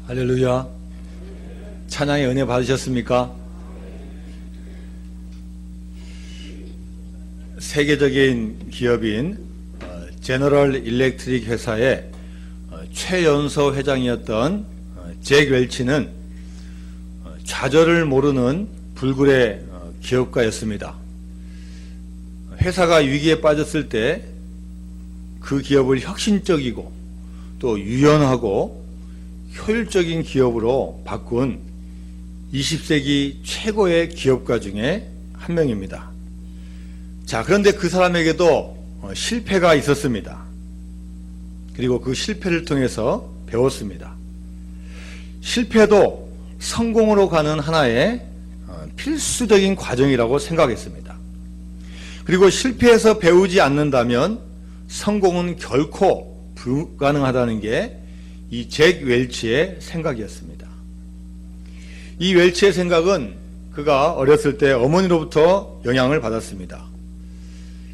할렐루야. 찬양의 은혜 받으셨습니까? 세계적인 기업인 제너럴 일렉트릭 회사의 최연소 회장이었던 잭 웰치는 좌절을 모르는 불굴의 기업가였습니다. 회사가 위기에 빠졌을 때 그 기업을 혁신적이고 또 유연하고 효율적인 기업으로 바꾼 20세기 최고의 기업가 중에 한 명입니다. 자, 그런데 그 사람에게도 실패가 있었습니다. 그리고 그 실패를 통해서 배웠습니다. 실패도 성공으로 가는 하나의 필수적인 과정이라고 생각했습니다. 그리고 실패해서 배우지 않는다면 성공은 결코 불가능하다는 게 이 잭 웰치의 생각이었습니다. 이 웰치의 생각은 그가 어렸을 때 어머니로부터 영향을 받았습니다.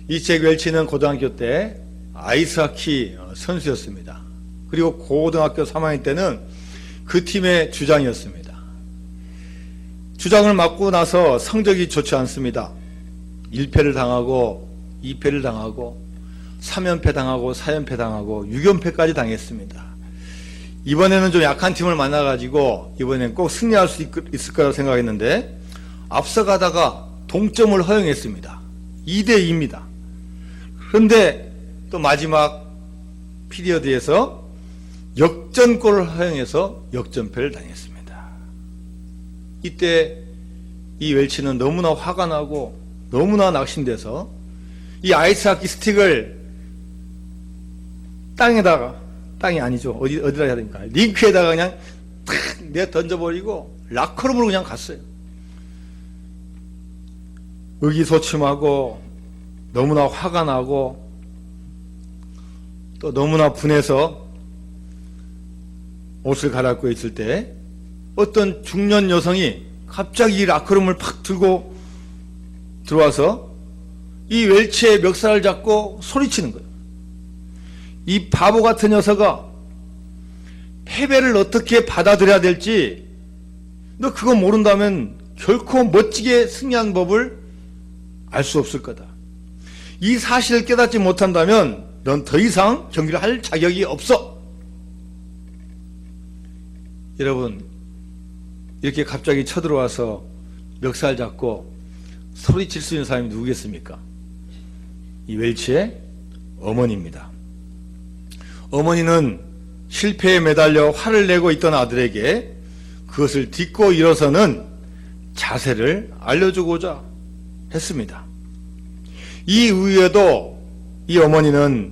이 잭 웰치는 고등학교 때 아이스하키 선수였습니다. 그리고 고등학교 3학년 때는 그 팀의 주장이었습니다. 주장을 맡고 나서 성적이 좋지 않습니다. 1패를 당하고 2패를 당하고 3연패 당하고 4연패 당하고 6연패까지 당했습니다. 이번에는 좀 약한 팀을 만나가지고 이번엔 꼭 승리할 수 있을 거라고 생각했는데 앞서가다가 동점을 허용했습니다. 2대2입니다. 그런데 또 마지막 피리어드에서 역전골을 허용해서 역전패를 당했습니다. 이때 이 웰치는 너무나 화가 나고 너무나 낙심돼서 이 아이스하키 스틱을 땅이 아니죠. 어디다 해야 됩니까? 링크에다가 그냥 탁 내가 던져버리고 라커룸으로 그냥 갔어요. 의기소침하고 너무나 화가 나고 또 너무나 분해서 옷을 갈아입고 있을 때 어떤 중년 여성이 갑자기 이 라커룸을 팍 들고 들어와서 이 웰치의 멱살을 잡고 소리치는 거예요. 이 바보 같은 녀석아, 패배를 어떻게 받아들여야 될지 너 그거 모른다면 결코 멋지게 승리하는 법을 알 수 없을 거다. 이 사실을 깨닫지 못한다면 넌 더 이상 경기를 할 자격이 없어. 여러분, 이렇게 갑자기 쳐들어와서 멱살 잡고 소리칠 수 있는 사람이 누구겠습니까? 이 웰치의 어머니입니다. 어머니는 실패에 매달려 화를 내고 있던 아들에게 그것을 딛고 일어서는 자세를 알려주고자 했습니다. 이 이후에도 이 어머니는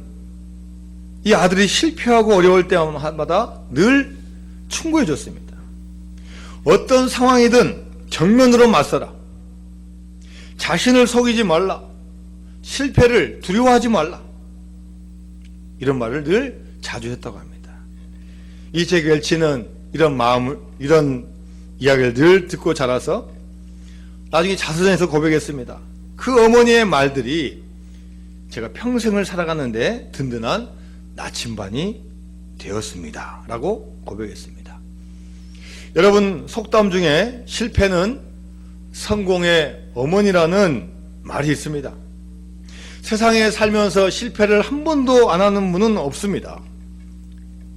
이 아들이 실패하고 어려울 때마다 늘 충고해 줬습니다. 어떤 상황이든 정면으로 맞서라. 자신을 속이지 말라. 실패를 두려워하지 말라. 이런 말을 늘 자주 했다고 합니다. 이 잭 웰치는 이런 이야기를 늘 듣고 자라서 나중에 자서전에서 고백했습니다. 그 어머니의 말들이 제가 평생을 살아가는데 든든한 나침반이 되었습니다. 라고 고백했습니다. 여러분, 속담 중에 실패는 성공의 어머니라는 말이 있습니다. 세상에 살면서 실패를 한 번도 안 하는 분은 없습니다.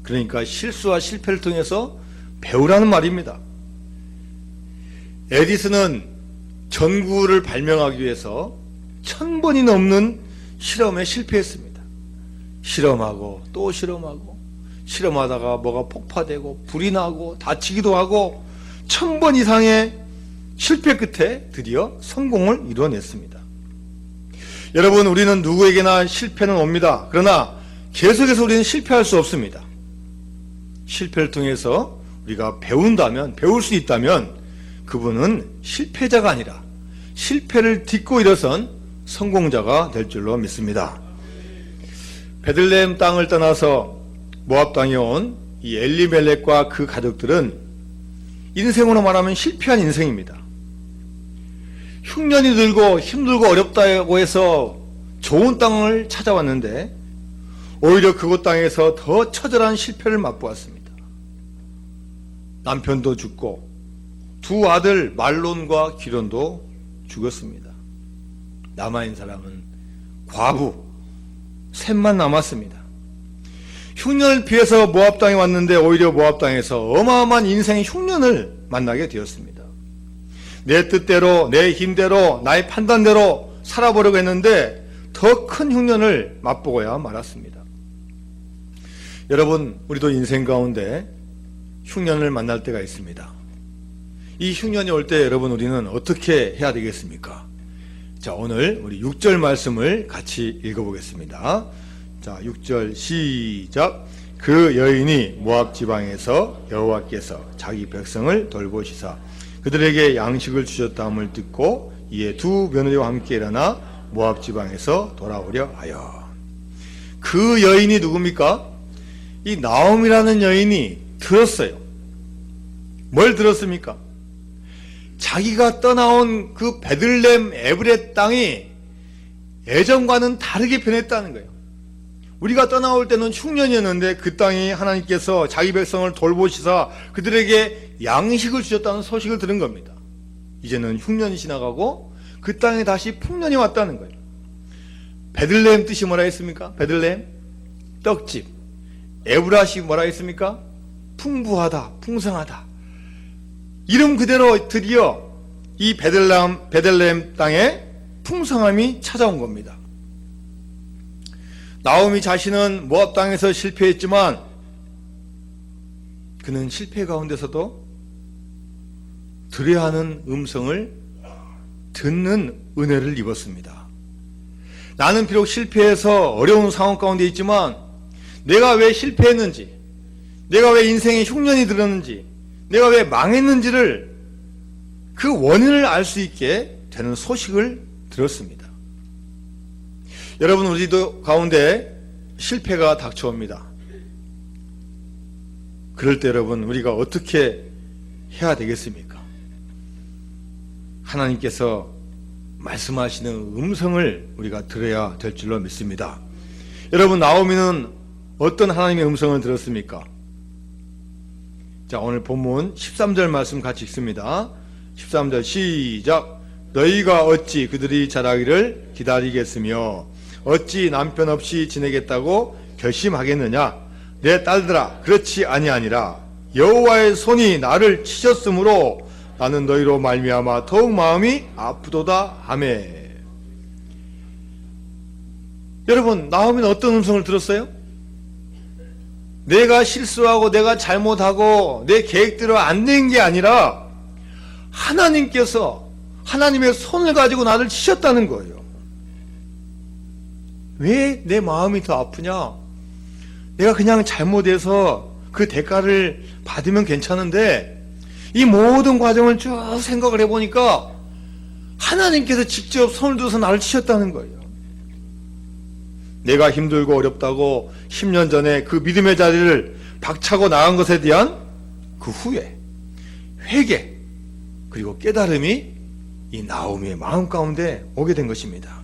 그러니까 실수와 실패를 통해서 배우라는 말입니다. 에디슨은 전구를 발명하기 위해서 1000번이 넘는 실험에 실패했습니다. 실험하고 또 실험하고 실험하다가 뭐가 폭파되고 불이 나고 다치기도 하고 1000번 이상의 실패 끝에 드디어 성공을 이뤄냈습니다. 여러분, 우리는 누구에게나 실패는 옵니다. 그러나 계속해서 우리는 실패할 수 없습니다. 실패를 통해서 우리가 배울 수 있다면 그분은 실패자가 아니라 실패를 딛고 일어선 성공자가 될 줄로 믿습니다. 베들레헴 땅을 떠나서 모압 땅에 온 이 엘리멜렉과 그 가족들은 인생으로 말하면 실패한 인생입니다. 흉년이 들고 힘들고 어렵다고 해서 좋은 땅을 찾아왔는데 오히려 그곳 땅에서 더 처절한 실패를 맛보았습니다. 남편도 죽고 두 아들 말론과 기론도 죽었습니다. 남아있는 사람은 과부 셋만 남았습니다. 흉년을 피해서 모압 땅에 왔는데 오히려 모압 땅에서 어마어마한 인생의 흉년을 만나게 되었습니다. 내 뜻대로, 내 힘대로, 나의 판단대로 살아보려고 했는데 더 큰 흉년을 맛보고야 말았습니다. 여러분, 우리도 인생 가운데 흉년을 만날 때가 있습니다. 이 흉년이 올 때 여러분, 우리는 어떻게 해야 되겠습니까? 자, 오늘 우리 6절 말씀을 같이 읽어보겠습니다. 자, 6절 시작. 그 여인이 모압 지방에서 여호와께서 자기 백성을 돌보시사 그들에게 양식을 주셨다함을 듣고 이에 두 며느리와 함께 일어나 모압 지방에서 돌아오려 하여. 그 여인이 누굽니까? 이 나옴이라는 여인이 들었어요. 뭘 들었습니까? 자기가 떠나온 그 베들레헴 에브렛 땅이 예전과는 다르게 변했다는 거예요. 우리가 떠나올 때는 흉년이었는데 그 땅이 하나님께서 자기 백성을 돌보시사 그들에게 양식을 주셨다는 소식을 들은 겁니다. 이제는 흉년이 지나가고 그 땅에 다시 풍년이 왔다는 거예요. 베들레헴 뜻이 뭐라 했습니까? 베들레헴 떡집. 에브라시 뭐라 했습니까? 풍부하다, 풍성하다. 이름 그대로 드디어 이 베들레헴 땅에 풍성함이 찾아온 겁니다. 나오미 자신은 모압 땅에서 실패했지만 그는 실패 가운데서도 들어야 하는 음성을 듣는 은혜를 입었습니다. 나는 비록 실패해서 어려운 상황 가운데 있지만 내가 왜 실패했는지, 내가 왜 인생에 흉년이 들었는지, 내가 왜 망했는지를 그 원인을 알 수 있게 되는 소식을 들었습니다. 여러분, 우리도 가운데 실패가 닥쳐옵니다. 그럴 때 여러분, 우리가 어떻게 해야 되겠습니까? 하나님께서 말씀하시는 음성을 우리가 들어야 될 줄로 믿습니다. 여러분, 나오미는 어떤 하나님의 음성을 들었습니까? 자, 오늘 본문 13절 말씀 같이 읽습니다. 13절 시작. 너희가 어찌 그들이 자라기를 기다리겠으며 어찌 남편 없이 지내겠다고 결심하겠느냐? 내 딸들아, 그렇지 아니하니라. 여호와의 손이 나를 치셨으므로 나는 너희로 말미암아 더욱 마음이 아프도다 하매. 여러분, 나오미는 어떤 음성을 들었어요? 내가 실수하고 내가 잘못하고 내 계획대로 안 된 게 아니라 하나님께서 하나님의 손을 가지고 나를 치셨다는 거예요. 왜 내 마음이 더 아프냐? 내가 그냥 잘못해서 그 대가를 받으면 괜찮은데 이 모든 과정을 쭉 생각을 해보니까 하나님께서 직접 손을 들어서 나를 치셨다는 거예요. 내가 힘들고 어렵다고 10년 전에 그 믿음의 자리를 박차고 나간 것에 대한 그 후회, 회개, 그리고 깨달음이 이 나오미의 마음 가운데 오게 된 것입니다.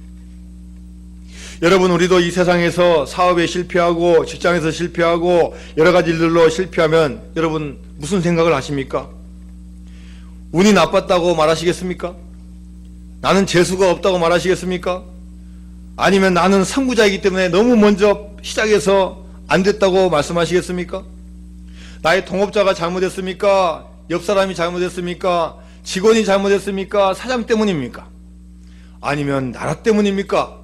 여러분, 우리도 이 세상에서 사업에 실패하고 직장에서 실패하고 여러 가지 일들로 실패하면 여러분 무슨 생각을 하십니까? 운이 나빴다고 말하시겠습니까? 나는 재수가 없다고 말하시겠습니까? 아니면 나는 선구자이기 때문에 너무 먼저 시작해서 안 됐다고 말씀하시겠습니까? 나의 동업자가 잘못했습니까? 옆 사람이 잘못했습니까? 직원이 잘못했습니까? 사장 때문입니까? 아니면 나라 때문입니까?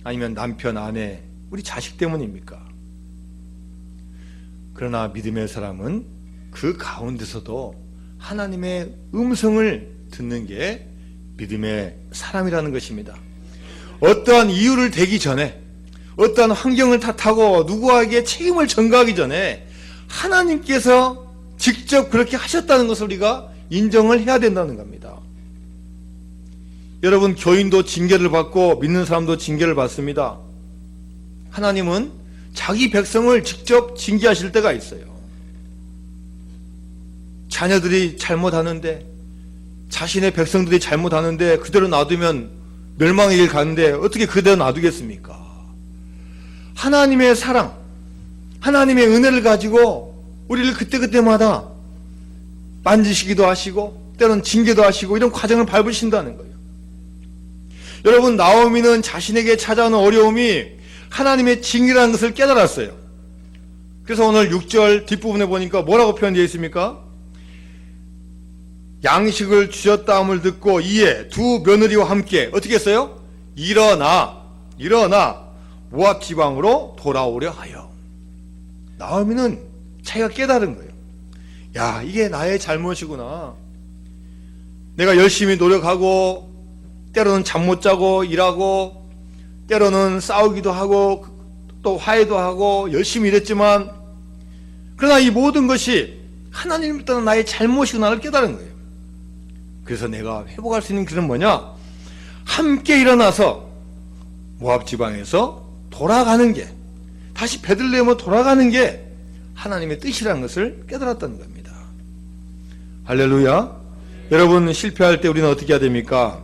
아니면 남편, 아내, 우리 자식 때문입니까? 그러나 믿음의 사람은 그 가운데서도 하나님의 음성을 듣는 게 믿음의 사람이라는 것입니다. 어떠한 이유를 대기 전에, 어떠한 환경을 탓하고 누구에게 책임을 전가하기 전에 하나님께서 직접 그렇게 하셨다는 것을 우리가 인정을 해야 된다는 겁니다. 여러분, 교인도 징계를 받고 믿는 사람도 징계를 받습니다. 하나님은 자기 백성을 직접 징계하실 때가 있어요. 자녀들이 잘못하는데, 자신의 백성들이 잘못하는데 그대로 놔두면 멸망의 길 가는데 어떻게 그대로 놔두겠습니까? 하나님의 사랑, 하나님의 은혜를 가지고 우리를 그때그때마다 만지시기도 하시고 때로는 징계도 하시고 이런 과정을 밟으신다는 거예요. 여러분, 나오미는 자신에게 찾아오는 어려움이 하나님의 징계라는 것을 깨달았어요. 그래서 오늘 6절 뒷부분에 보니까 뭐라고 표현되어 있습니까? 양식을 주셨다함을 듣고 이에 두 며느리와 함께 어떻게 했어요? 일어나 모압 지방으로 돌아오려 하여. 나오미는 자기가 깨달은 거예요. 야, 이게 나의 잘못이구나. 내가 열심히 노력하고 때로는 잠 못 자고 일하고 때로는 싸우기도 하고 또 화해도 하고 열심히 일했지만 그러나 이 모든 것이 하나님을 떠난 나의 잘못이구나를 깨달은 거예요. 그래서 내가 회복할 수 있는 길은 뭐냐? 함께 일어나서 모압 지방에서 돌아가는 게, 다시 베들레헴으로 돌아가는 게 하나님의 뜻이라는 것을 깨달았다는 겁니다. 할렐루야. 여러분, 실패할 때 우리는 어떻게 해야 됩니까?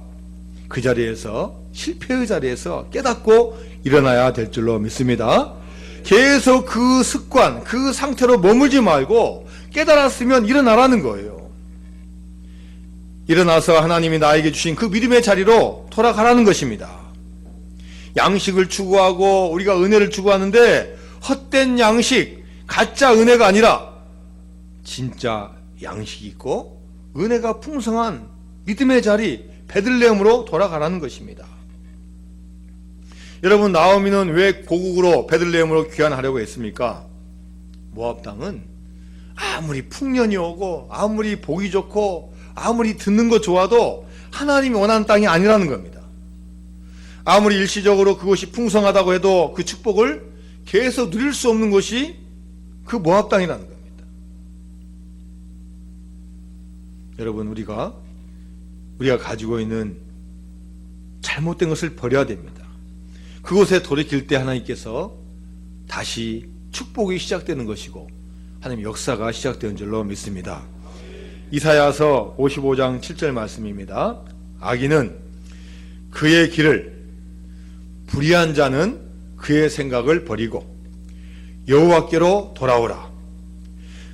그 자리에서, 실패의 자리에서 깨닫고 일어나야 될 줄로 믿습니다. 계속 그 습관, 그 상태로 머물지 말고 깨달았으면 일어나라는 거예요. 일어나서 하나님이 나에게 주신 그 믿음의 자리로 돌아가라는 것입니다. 양식을 추구하고 우리가 은혜를 추구하는데 헛된 양식, 가짜 은혜가 아니라 진짜 양식이 있고 은혜가 풍성한 믿음의 자리 베들레헴으로 돌아가라는 것입니다. 여러분, 나오미는 왜 고국으로 베들레헴으로 귀환하려고 했습니까? 모압 땅은 아무리 풍년이 오고 아무리 보기 좋고 아무리 듣는 것 좋아도 하나님이 원하는 땅이 아니라는 겁니다. 아무리 일시적으로 그것이 풍성하다고 해도 그 축복을 계속 누릴 수 없는 것이 그 모압 땅이라는 겁니다. 여러분, 우리가 가지고 있는 잘못된 것을 버려야 됩니다. 그곳에 돌이킬 때 하나님께서 다시 축복이 시작되는 것이고 하나님의 역사가 시작되는 줄로 믿습니다. 이사야서 55장 7절 말씀입니다. 악인은 그의 길을, 불의한 자는 그의 생각을 버리고 여호와께로 돌아오라.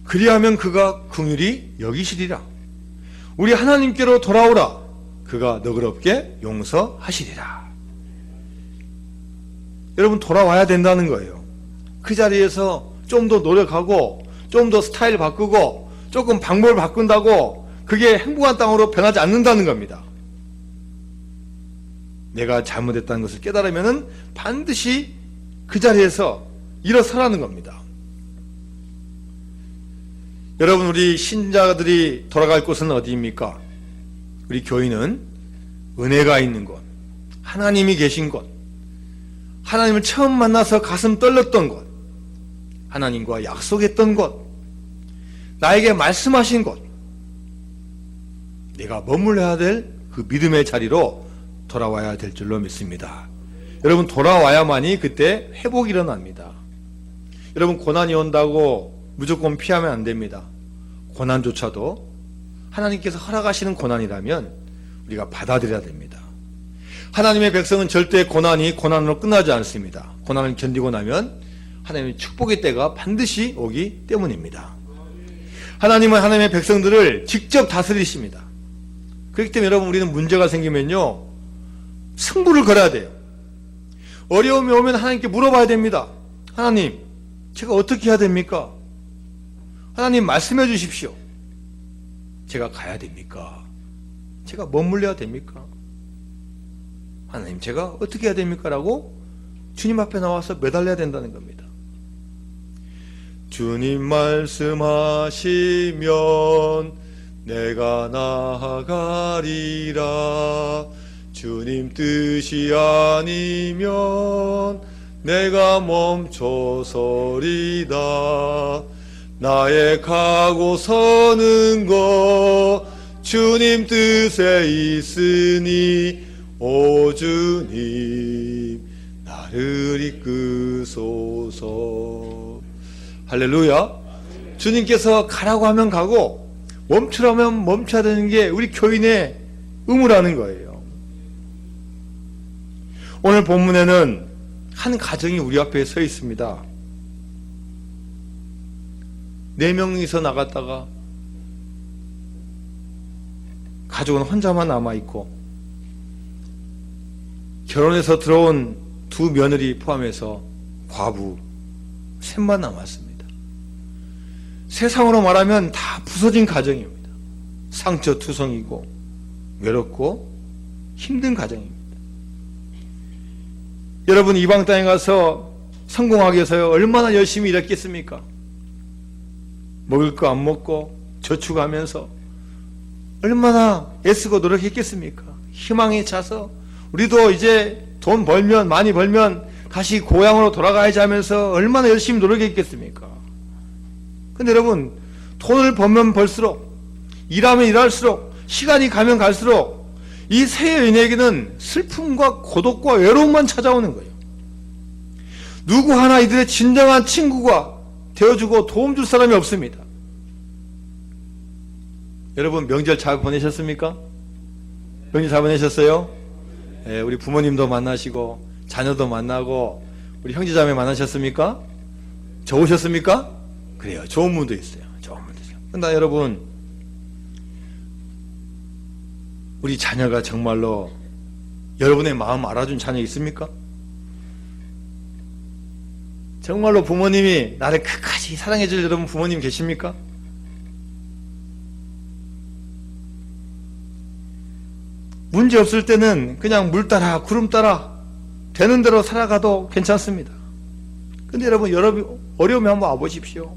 그리하면 그가 긍휼히 여기시리라. 우리 하나님께로 돌아오라. 그가 너그럽게 용서하시리라. 여러분, 돌아와야 된다는 거예요. 그 자리에서 좀 더 노력하고 좀 더 스타일 바꾸고 조금 방법을 바꾼다고 그게 행복한 땅으로 변하지 않는다는 겁니다. 내가 잘못했다는 것을 깨달으면 반드시 그 자리에서 일어서라는 겁니다. 여러분, 우리 신자들이 돌아갈 곳은 어디입니까? 우리 교인은 은혜가 있는 곳, 하나님이 계신 곳, 하나님을 처음 만나서 가슴 떨렸던 곳, 하나님과 약속했던 곳, 나에게 말씀하신 곳, 내가 머물러야 될 그 믿음의 자리로 돌아와야 될 줄로 믿습니다. 여러분, 돌아와야만이 그때 회복이 일어납니다. 여러분, 고난이 온다고 무조건 피하면 안 됩니다. 고난조차도 하나님께서 허락하시는 고난이라면 우리가 받아들여야 됩니다. 하나님의 백성은 절대 고난으로 끝나지 않습니다. 고난을 견디고 나면 하나님의 축복의 때가 반드시 오기 때문입니다. 하나님은 하나님의 백성들을 직접 다스리십니다. 그렇기 때문에 여러분, 우리는 문제가 생기면요, 승부를 걸어야 돼요. 어려움이 오면 하나님께 물어봐야 됩니다. 하나님, 제가 어떻게 해야 됩니까? 하나님, 말씀해 주십시오. 제가 가야 됩니까? 제가 머물러야 됩니까? 하나님, 제가 어떻게 해야 됩니까? 라고 주님 앞에 나와서 매달려야 된다는 겁니다. 주님 말씀하시면 내가 나아가리라. 주님 뜻이 아니면 내가 멈춰서리다. 나의 가고 서는 것 주님 뜻에 있으니 오 주님 나를 이끄소서. 할렐루야. 주님께서 가라고 하면 가고 멈추라면 멈춰야 되는 게 우리 교인의 의무라는 거예요. 오늘 본문에는 한 가정이 우리 앞에 서 있습니다. 4명이서 나갔다가 가족은 혼자만 남아있고 결혼해서 들어온 두 며느리 포함해서 과부 셋만 남았습니다. 세상으로 말하면 다 부서진 가정입니다. 상처투성이고 외롭고 힘든 가정입니다. 여러분 이방 땅에 가서 성공하기 위해서 얼마나 열심히 일했겠습니까? 먹을 거 안 먹고 저축하면서 얼마나 애쓰고 노력했겠습니까? 희망에 차서 우리도 이제 돈 벌면 많이 벌면 다시 고향으로 돌아가야지 하면서 얼마나 열심히 노력했겠습니까? 근데 여러분 돈을 벌면 벌수록 일하면 일할수록 시간이 가면 갈수록 이 세 여인에게는 슬픔과 고독과 외로움만 찾아오는 거예요. 누구 하나 이들의 진정한 친구가 되어주고 도움 줄 사람이 없습니다. 여러분 명절 잘 보내셨습니까? 명절 잘 보내셨어요? 네, 우리 부모님도 만나시고 자녀도 만나고 우리 형제자매 만나셨습니까? 좋으셨습니까? 그래요. 좋은 분도 있어요. 좋은 분도 있어요. 그러나 여러분 우리 자녀가 정말로 여러분의 마음 알아준 자녀 있습니까? 정말로 부모님이 나를 끝까지 사랑해줄 여러분 부모님 계십니까? 문제 없을 때는 그냥 물 따라 구름 따라 되는 대로 살아가도 괜찮습니다. 근데 여러분 어려움에 한번 와보십시오.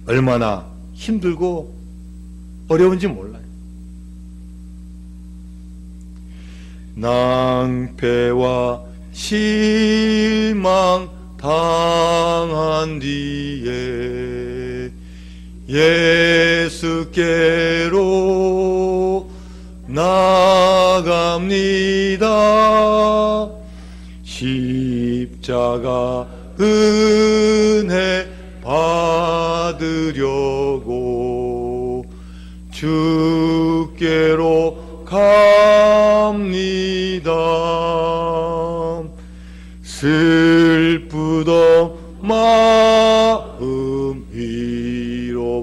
얼마나 힘들고 어려운지 몰라요. 낭패와 실망 당한 뒤에 예수께로 나갑니다. 십자가 은혜 받으려고 주께로 갑니다. 슬프던 마음 위로받고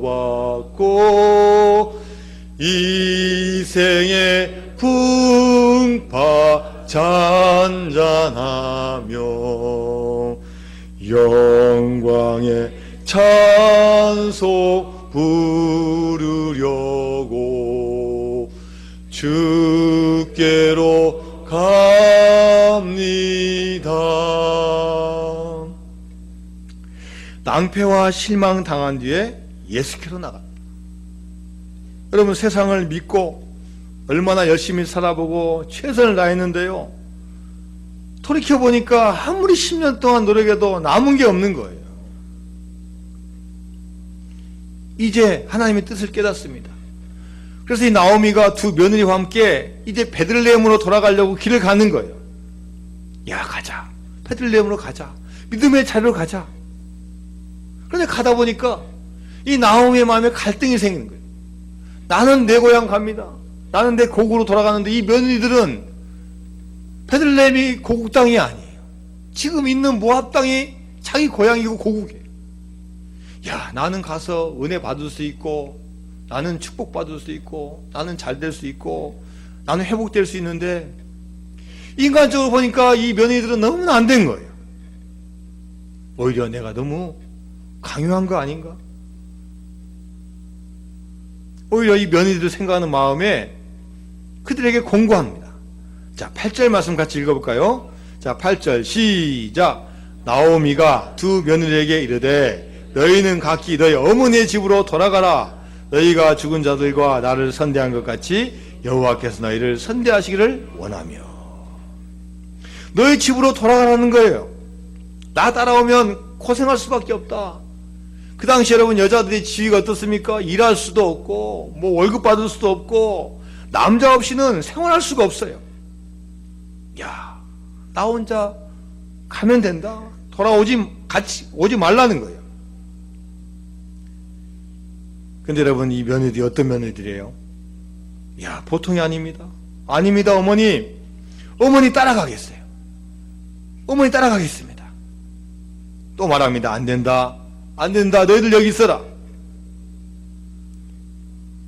이생의 풍파 잔잔하며 영광의 찬송 부르려고 주께로 갑니다. 낭패와 실망 당한 뒤에 예수께로 나갑니다. 여러분 세상을 믿고 얼마나 열심히 살아보고 최선을 다했는데요. 돌이켜보니까 아무리 10년 동안 노력해도 남은 게 없는 거예요. 이제 하나님의 뜻을 깨닫습니다. 그래서 이 나오미가 두 며느리와 함께 이제 베들레헴으로 돌아가려고 길을 가는 거예요. 야 가자. 베들레헴으로 가자. 믿음의 자리로 가자. 그런데 가다 보니까 이 나오미의 마음에 갈등이 생기는 거예요. 나는 내 고향 갑니다. 나는 내 고국으로 돌아가는데 이 며느리들은 베들레헴이 고국 땅이 아니에요. 지금 있는 모압 땅이 자기 고향이고 고국이에요. 야 나는 가서 은혜 받을 수 있고 나는 축복받을 수 있고 나는 잘 될 수 있고 나는 회복될 수 있는데 인간적으로 보니까 이 며느리들은 너무나 안 된 거예요. 오히려 내가 너무 강요한 거 아닌가? 오히려 이 며느리들 생각하는 마음에 그들에게 공고합니다. 자 8절 말씀 같이 읽어볼까요? 자 8절 시작. 나오미가 두 며느리에게 이르되 너희는 각기 너희 어머니의 집으로 돌아가라. 너희가 죽은 자들과 나를 선대한 것 같이 여호와께서 너희를 선대하시기를 원하며. 너희 집으로 돌아가라는 거예요. 나 따라오면 고생할 수밖에 없다. 그 당시 여러분 여자들의 지위가 어떻습니까? 일할 수도 없고 뭐 월급 받을 수도 없고 남자 없이는 생활할 수가 없어요. 야, 나 혼자 가면 된다. 같이 오지 말라는 거예요. 근데 여러분 이 며느리들이 어떤 며느리들이에요? 야, 보통이 아닙니다. 아닙니다, 어머니. 어머니 따라가겠어요. 어머니 따라가겠습니다. 또 말합니다. 안 된다. 안 된다. 너희들 여기 있어라.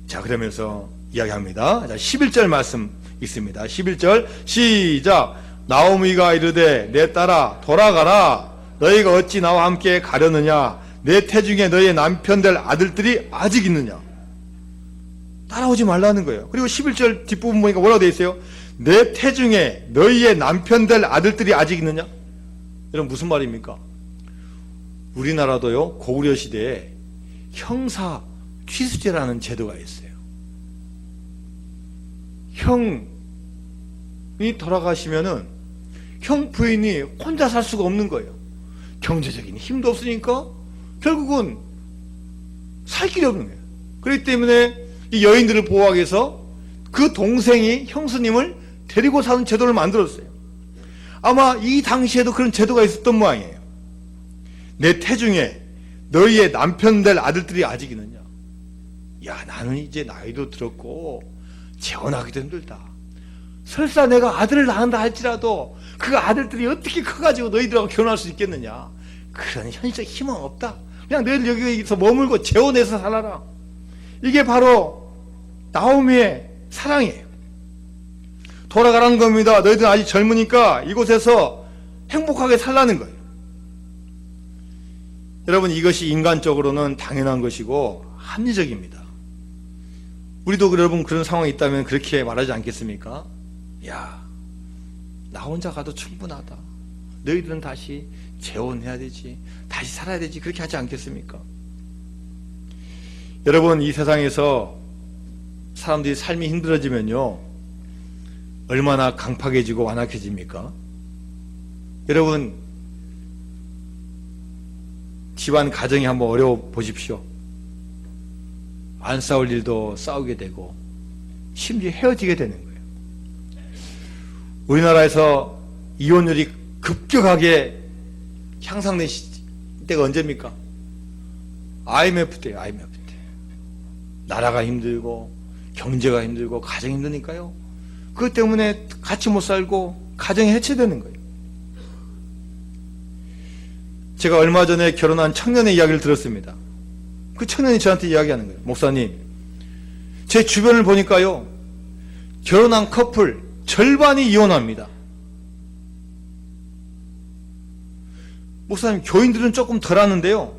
자, 그러면서 이야기합니다. 자, 11절 말씀 있습니다. 11절 시작. 나오미가 이르되 내 딸아 돌아가라. 너희가 어찌 나와 함께 가려느냐. 내 태중에 너희의 남편 될 아들들이 아직 있느냐. 따라오지 말라는 거예요. 그리고 11절 뒷부분 보니까 뭐라고 되어 있어요? 내 태중에 너희의 남편 될 아들들이 아직 있느냐. 이런 무슨 말입니까? 우리나라도요 고구려 시대에 형사 취수제라는 제도가 있어요. 형이 돌아가시면은 형 부인이 혼자 살 수가 없는 거예요. 경제적인 힘도 없으니까 결국은 살 길이 없는 거예요. 그렇기 때문에 이 여인들을 보호하기 위해서 그 동생이 형수님을 데리고 사는 제도를 만들었어요. 아마 이 당시에도 그런 제도가 있었던 모양이에요. 내 태중에 너희의 남편 될 아들들이 아직 있느냐. 야, 나는 이제 나이도 들었고 재혼하기도 힘들다. 설사 내가 아들을 낳는다 할지라도 그 아들들이 어떻게 커가지고 너희들하고 결혼할 수 있겠느냐. 그런 현실적 희망 없다. 그냥 너희들 여기서 머물고 재혼해서 살아라. 이게 바로 나오미의 사랑이에요. 돌아가라는 겁니다. 너희들 아직 젊으니까 이곳에서 행복하게 살라는 거예요. 여러분, 이것이 인간적으로는 당연한 것이고 합리적입니다. 우리도 여러분 그런 상황이 있다면 그렇게 말하지 않겠습니까? 야, 나 혼자 가도 충분하다. 너희들은 다시 재혼해야 되지, 다시 살아야 되지, 그렇게 하지 않겠습니까? 여러분, 이 세상에서 사람들이 삶이 힘들어지면요 얼마나 강팍해지고 완악해집니까? 여러분, 집안 가정이 한번 어려워 보십시오. 안 싸울 일도 싸우게 되고 심지어 헤어지게 되는 거예요. 우리나라에서 이혼율이 급격하게 향상된 때가 언제입니까? IMF 때예요. IMF 때. 나라가 힘들고 경제가 힘들고 가정이 힘드니까요. 그것 때문에 같이 못 살고 가정이 해체되는 거예요. 제가 얼마 전에 결혼한 청년의 이야기를 들었습니다. 그 청년이 저한테 이야기하는 거예요. 목사님, 제 주변을 보니까요 결혼한 커플 절반이 이혼합니다. 목사님, 교인들은 조금 덜 하는데요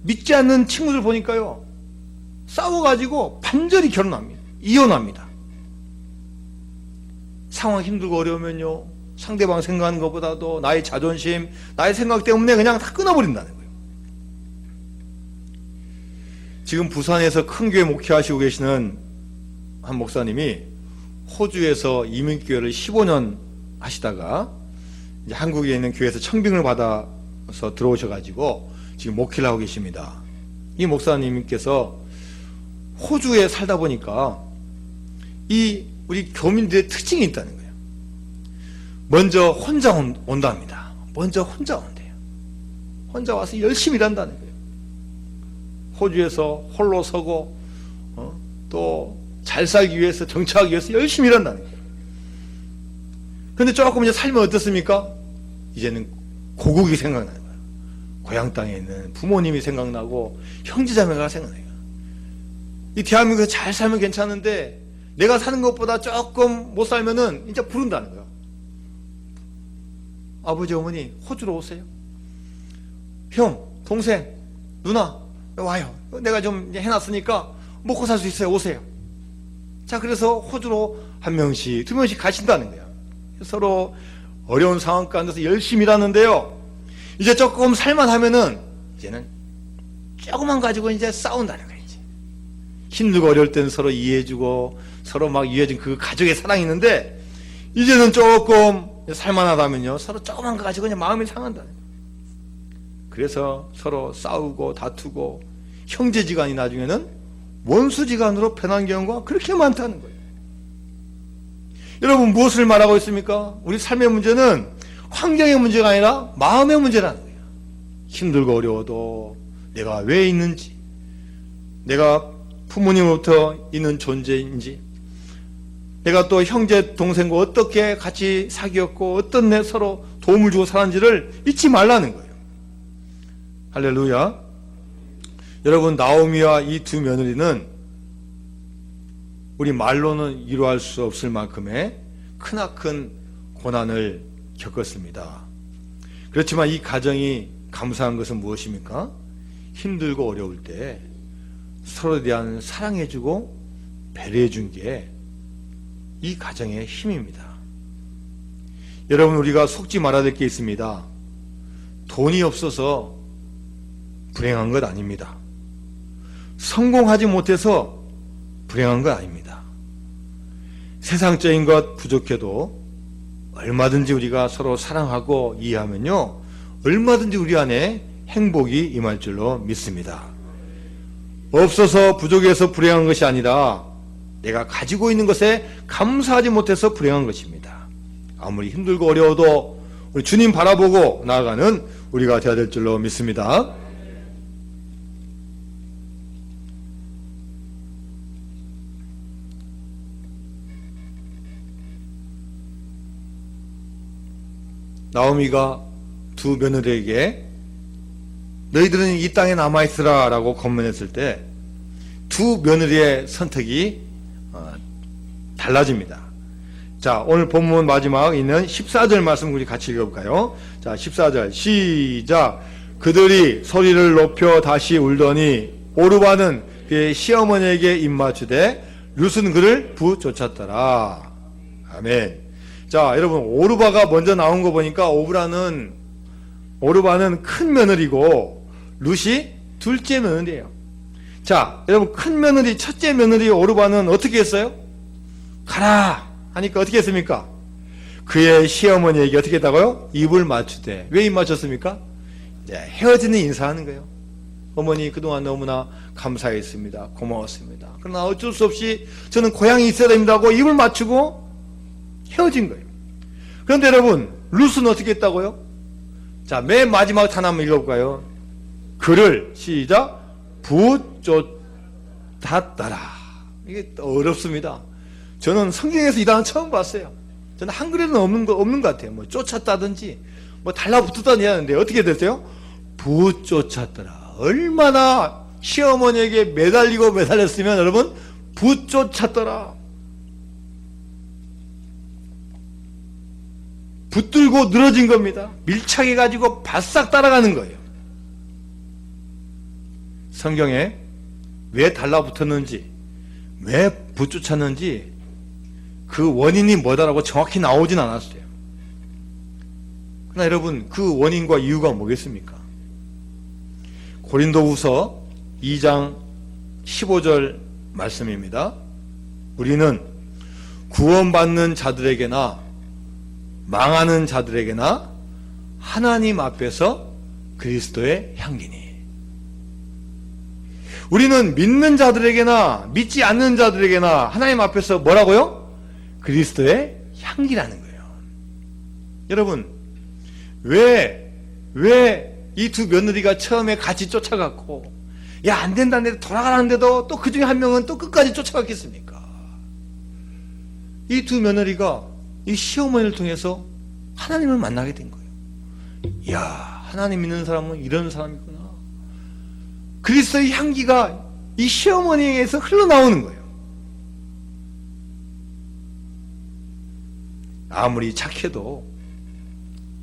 믿지 않는 친구들 보니까요 싸워가지고 반절이 결혼합니다. 이혼합니다. 상황 힘들고 어려우면요 상대방 생각하는 것보다도 나의 자존심, 나의 생각 때문에 그냥 다 끊어버린다는 거예요. 지금 부산에서 큰 교회 목회하시고 계시는 한 목사님이 호주에서 이민교회를 15년 하시다가 이제 한국에 있는 교회에서 청빙을 받아서 들어오셔가지고 지금 목회를 하고 계십니다. 이 목사님께서 호주에 살다 보니까 이 우리 교민들의 특징이 있다는 거예요. 먼저 혼자 온답니다. 먼저 혼자 온대요. 혼자 와서 열심히 일한다는 거예요. 호주에서 홀로 서고 또 잘 살기 위해서 정착하기 위해서 열심히 일한다는 거예요. 그런데 조금 이제 살면 어떻습니까? 이제는 고국이 생각나는 거예요. 고향 땅에 있는 부모님이 생각나고 형제자매가 생각나요. 이 대한민국에서 잘 살면 괜찮은데 내가 사는 것보다 조금 못 살면은 이제 부른다는 거예요. 아버지, 어머니 호주로 오세요. 형, 동생, 누나 와요. 내가 좀 해놨으니까 먹고 살 수 있어요. 오세요. 자, 그래서 호주로 한 명씩, 두 명씩 가신다는 거예요. 서로 어려운 상황 가운데서 열심히 일하는데요. 이제 조금 살만하면은 이제는 조금만 가지고 이제 싸운다는 거예요. 이제 힘들고 어려울 때는 서로 이해해주고 서로 막 이해해준 그 가족의 사랑이 있는데 이제는 조금 살만하다면요 서로 조금만 가지고 그냥 마음이 상한다는 거예요. 그래서 서로 싸우고 다투고 형제지간이 나중에는 원수지간으로 변한 경우가 그렇게 많다는 거예요. 여러분, 무엇을 말하고 있습니까? 우리 삶의 문제는 환경의 문제가 아니라 마음의 문제라는 거예요. 힘들고 어려워도 내가 왜 있는지, 내가 부모님으로부터 있는 존재인지, 내가 또 형제 동생과 어떻게 같이 사귀었고 어떤 내 서로 도움을 주고 살았는지를 잊지 말라는 거예요. 할렐루야. 여러분, 나오미와 이 두 며느리는 우리 말로는 이루할 수 없을 만큼의 크나큰 고난을 겪었습니다. 그렇지만 이 가정이 감사한 것은 무엇입니까? 힘들고 어려울 때 서로에 대한 사랑해주고 배려해준 게 이 가정의 힘입니다. 여러분, 우리가 속지 말아야 될 게 있습니다. 돈이 없어서 불행한 것 아닙니다. 성공하지 못해서 불행한 것 아닙니다. 세상적인 것 부족해도 얼마든지 우리가 서로 사랑하고 이해하면요, 얼마든지 우리 안에 행복이 임할 줄로 믿습니다. 없어서 부족해서 불행한 것이 아니라 내가 가지고 있는 것에 감사하지 못해서 불행한 것입니다. 아무리 힘들고 어려워도 우리 주님 바라보고 나아가는 우리가 되어야 될 줄로 믿습니다. 나오미가 두 며느리에게 너희들은 이 땅에 남아있으라 라고 권면했을 때 두 며느리의 선택이 달라집니다. 자, 오늘 본문 마지막 있는 14절 말씀 우리 같이 읽어볼까요? 자, 14절 시작. 그들이 소리를 높여 다시 울더니 오르바는 그의 시어머니에게 입맞추되 룻은 그를 부쫓았더라. 아멘. 자, 여러분, 오르바가 먼저 나온 거 보니까 오르바는 큰 며느리고 룻이 둘째 며느리예요. 자, 여러분, 큰 며느리, 첫째 며느리 오르바는 어떻게 했어요? 가라 하니까 어떻게 했습니까? 그의 시어머니에게 어떻게 했다고요? 입을 맞추되. 왜 입 맞췄습니까? 이제 헤어지는 인사하는 거예요. 어머니, 그동안 너무나 감사했습니다. 고마웠습니다. 그러나 어쩔 수 없이 저는 고향에 있어야 됩니다 하고 입을 맞추고 헤어진 거예요. 그런데 여러분, 룻은 어떻게 했다고요? 자, 맨 마지막 단 한번 읽어볼까요? 그를 시작 부쫓았더라. 이게 어렵습니다. 저는 성경에서 이 단어 처음 봤어요. 저는 한글에는 없는 것 같아요. 뭐 쫓았다든지 뭐 달라붙었다든지 하는데 어떻게 됐어요? 부쫓았더라. 얼마나 시어머니에게 매달렸으면 여러분, 부쫓았더라. 붙들고 늘어진 겁니다. 밀착해가지고 바싹 따라가는 거예요. 성경에 왜 달라붙었는지, 왜 부쫓았는지 그 원인이 뭐다라고 정확히 나오진 않았어요. 그러나 여러분, 그 원인과 이유가 뭐겠습니까? 고린도후서 2장 15절 말씀입니다. 우리는 구원받는 자들에게나 망하는 자들에게나 하나님 앞에서 그리스도의 향기니. 우리는 믿는 자들에게나 믿지 않는 자들에게나 하나님 앞에서 뭐라고요? 그리스도의 향기라는 거예요. 여러분, 왜 이 두 며느리가 처음에 같이 쫓아갔고, 야, 안 된다는데 돌아가라는데도 또 그 중에 한 명은 또 끝까지 쫓아갔겠습니까? 이 두 며느리가 이 시어머니를 통해서 하나님을 만나게 된 거예요. 이야, 하나님 믿는 사람은 이런 사람이구나. 그리스도의 향기가 이 시어머니에게서 흘러나오는 거예요. 아무리 착해도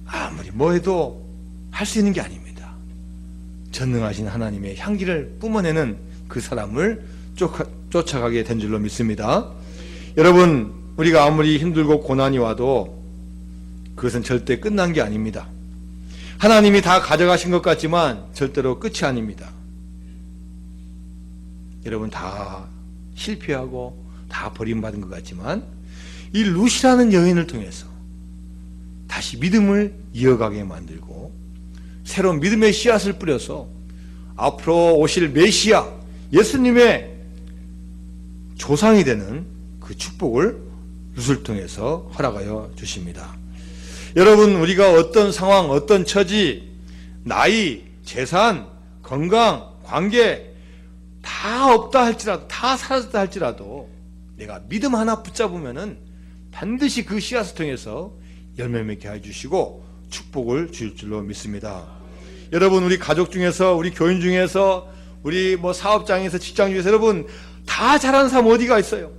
아무리 뭐해도 할 수 있는 게 아닙니다. 전능하신 하나님의 향기를 뿜어내는 그 사람을 쫓아가게 된 줄로 믿습니다. 여러분, 우리가 아무리 힘들고 고난이 와도 그것은 절대 끝난 게 아닙니다. 하나님이 다 가져가신 것 같지만 절대로 끝이 아닙니다. 여러분, 다 실패하고 다 버림받은 것 같지만 이 룻이라는 여인을 통해서 다시 믿음을 이어가게 만들고 새로운 믿음의 씨앗을 뿌려서 앞으로 오실 메시아 예수님의 조상이 되는 그 축복을 룻을 통해서 허락하여 주십니다. 여러분, 우리가 어떤 상황, 어떤 처지, 나이, 재산, 건강, 관계 다 없다 할지라도, 다 사라졌다 할지라도 내가 믿음 하나 붙잡으면은 반드시 그 씨앗을 통해서 열매 맺게 해주시고 축복을 주실 줄로 믿습니다. 여러분, 우리 가족 중에서, 우리 교인 중에서, 우리 뭐 사업장에서, 직장 중에서 여러분 다 잘하는 사람 어디가 있어요?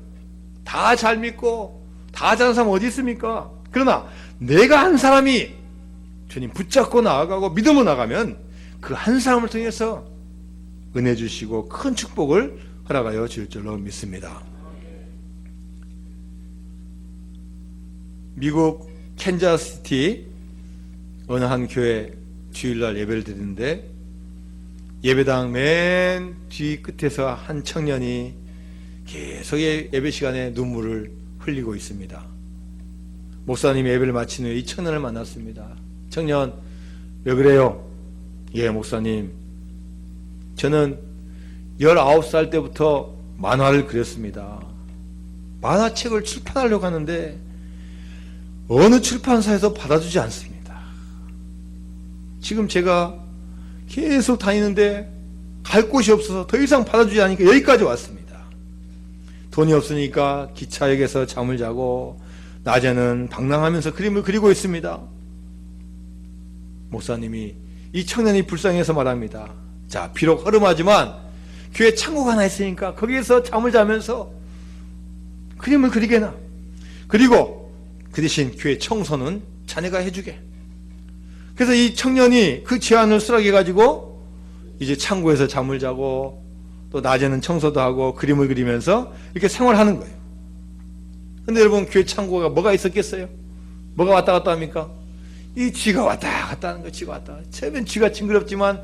다 잘 믿고 다 잘하는 사람 어디 있습니까? 그러나 내가 한 사람이 주님 붙잡고 나아가고 믿음으로 나가면 그 한 사람을 통해서 은혜 주시고 큰 축복을 허락하여 줄 줄로 믿습니다. 미국 캔자스시티 어느 한 교회 주일날 예배를 드리는데 예배당 맨 뒤 끝에서 한 청년이 계속 예배 시간에 눈물을 흘리고 있습니다. 목사님이 예배를 마친 후에 이 청년을 만났습니다. 청년, 왜 그래요? 예, 목사님, 저는 19살 때부터 만화를 그렸습니다. 만화책을 출판하려고 하는데 어느 출판사에서 받아주지 않습니다. 지금 제가 계속 다니는데 갈 곳이 없어서 더 이상 받아주지 않으니까 여기까지 왔습니다. 돈이 없으니까 기차역에서 잠을 자고 낮에는 방랑하면서 그림을 그리고 있습니다. 목사님이 이 청년이 불쌍해서 말합니다. 자, 비록 허름하지만 교회 창고가 하나 있으니까 거기에서 잠을 자면서 그림을 그리게나. 그리고 그 대신 교회 청소는 자네가 해주게. 그래서 이 청년이 그 제안을 수락해 가지고 이제 창고에서 잠을 자고 또 낮에는 청소도 하고 그림을 그리면서 이렇게 생활하는 거예요. 근데 여러분, 교회 창고가 뭐가 있었겠어요? 뭐가 왔다 갔다 합니까? 이 쥐가 왔다 갔다 하는 거예요. 쥐가 왔다. 처음엔 쥐가 징그럽지만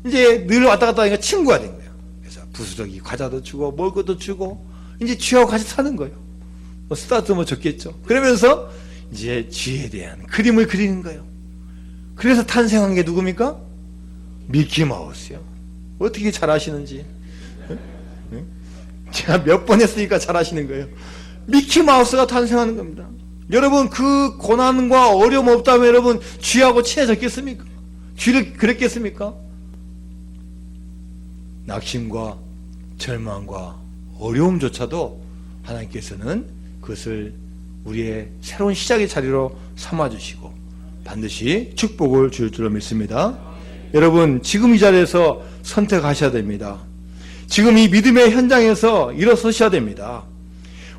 이제 늘 왔다 갔다 하니까 친구가 된 거예요. 그래서 부스러기 과자도 주고 먹을 것도 주고 이제 쥐하고 같이 사는 거예요. 뭐 스타트 뭐 적겠죠. 그러면서 이제 쥐에 대한 그림을 그리는 거예요. 그래서 탄생한 게 누굽니까? 미키마우스요. 어떻게 잘하시는지. 제가 몇 번 했으니까 잘하시는 거예요. 미키마우스가 탄생하는 겁니다. 여러분, 그 고난과 어려움 없다면 여러분 쥐하고 친해졌겠습니까? 쥐를 그랬겠습니까? 낙심과 절망과 어려움조차도 하나님께서는 그것을 우리의 새로운 시작의 자리로 삼아주시고 반드시 축복을 줄 줄로 믿습니다. 여러분, 지금 이 자리에서 선택하셔야 됩니다. 지금 이 믿음의 현장에서 일어서셔야 됩니다.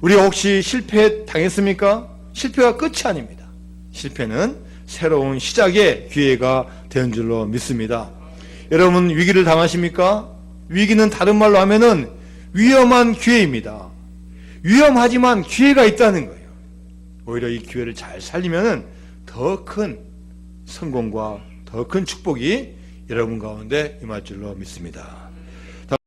우리가 혹시 실패 당했습니까? 실패가 끝이 아닙니다. 실패는 새로운 시작의 기회가 된 줄로 믿습니다. 여러분, 위기를 당하십니까? 위기는 다른 말로 하면은 위험한 기회입니다. 위험하지만 기회가 있다는 거예요. 오히려 이 기회를 잘 살리면은 더 큰 성공과 더 큰 축복이 여러분 가운데 임할 줄로 믿습니다.